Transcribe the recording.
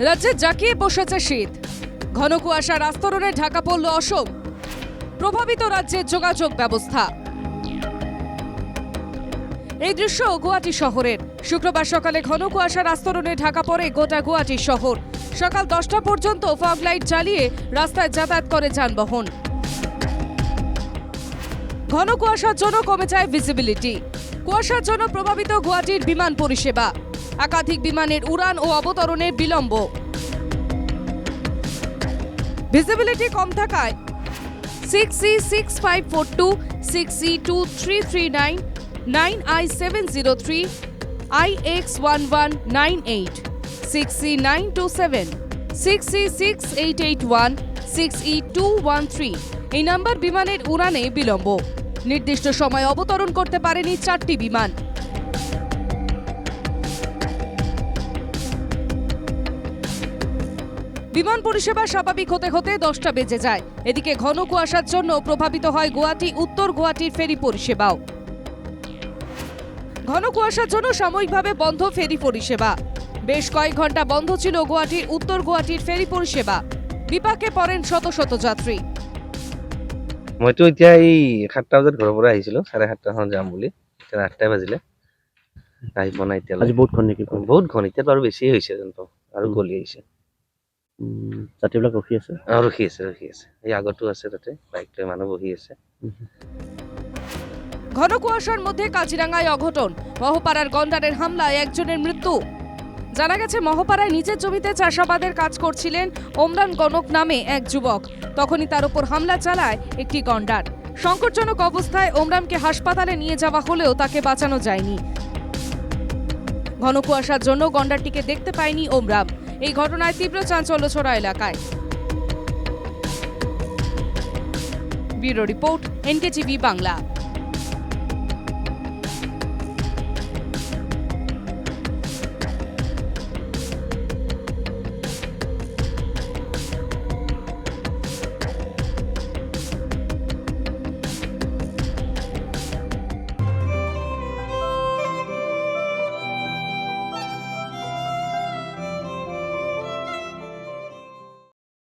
রাজ্যে জাঁকিয়ে বসেছে শীত, ঘন কুয়াশার আস্তরণে ঢাকা পড়ল অসম, প্রভাবিত রাজ্যের যোগাযোগ ব্যবস্থা। এই দৃশ্য গুয়াহাটি শহরের। শুক্রবার সকালে ঘন কুয়াশার আস্তরণে ঢাকা পড়ে গোটা গুয়াহাটি শহর। সকাল 10টা পর্যন্ত ফগ লাইট জ্বালিয়ে রাস্তায় যাতায়াত করে যানবাহন। ঘন কুয়াশার জন্য কমে যায় ভিজিবিলিটি। কুয়াশার জন্য প্রভাবিত গুয়াহাটির বিমান পরিষেবা, একাধিক বিমানের উড়ান ও অবতরণের বিলম্ব। ভিজিবিলিটি কম থাকায় 6C6542, 6C2339, 9I703, IX1198, 6C927, 6C6881, 6E213 এই নাম্বার বিমানের উড়ানে বিলম্ব। নির্দিষ্ট সময় অবতরণ করতে পারেনি 4টি বিমান। বিমান পরিষেবা স্বাভাবিক হতে হতে 10টা বেজে যায়। এদিকে ঘন কুয়াশার জন্য প্রভাবিত হয় গুয়াহাটি উত্তর গুয়াহাটির ফেরি পরিষেবাও। ঘন কুয়াশার জন্য সাময়িকভাবে বন্ধ ফেরি পরিষেবা। বেশ কয়েক ঘন্টা বন্ধ ছিল গুয়াহাটির উত্তর গুয়াহাটির ফেরি পরিষেবা। বিপাকে পড়েন শত শত যাত্রী। মইতো এতিয়া এই 7টা বজাত ঘৰৰ পৰা আহিছিলো, 7:30 মান যাম বুলি। এতিয়া 8টাই বাজিলে, আহি পোৱা নাই এতিয়ালৈ। আজি বহুত ঘন নেকি? বহুত ঘন, এতিয়াতো আৰু বেছি হৈছে যেন পাওঁ, আৰু গলি আহিছে। যাত্ৰীবিলাক ৰখি আছে, ৰখি আছে। এই আগতো আছে, তাতে বাইক লৈ মানুহ বহি আছে। ঘন কুয়াশার মধ্যে কাজিরাঙ্গায় অঘটন, মহপাড়ার গন্ডারের হামলায় একজনের মৃত্যু। জানা গেছে মহপাড়ায় নিজের জমিতে চাষাবাদের কাজ করছিলেন ওমরান গণক নামে এক যুবক। তখনই তার উপর হামলা চালায় একটি গন্ডার। সংকটজনক অবস্থায় ওমরানকে হাসপাতালে নিয়ে যাওয়া হলেও তাকে বাঁচানো যায়নি। ঘন কুয়াশার জন্য গন্ডারটিকে দেখতে পায়নি ওমরান। এই ঘটনায় তীব্র চাঞ্চল্য ছড়া এলাকায়। Bureau report, NKTV Bangla.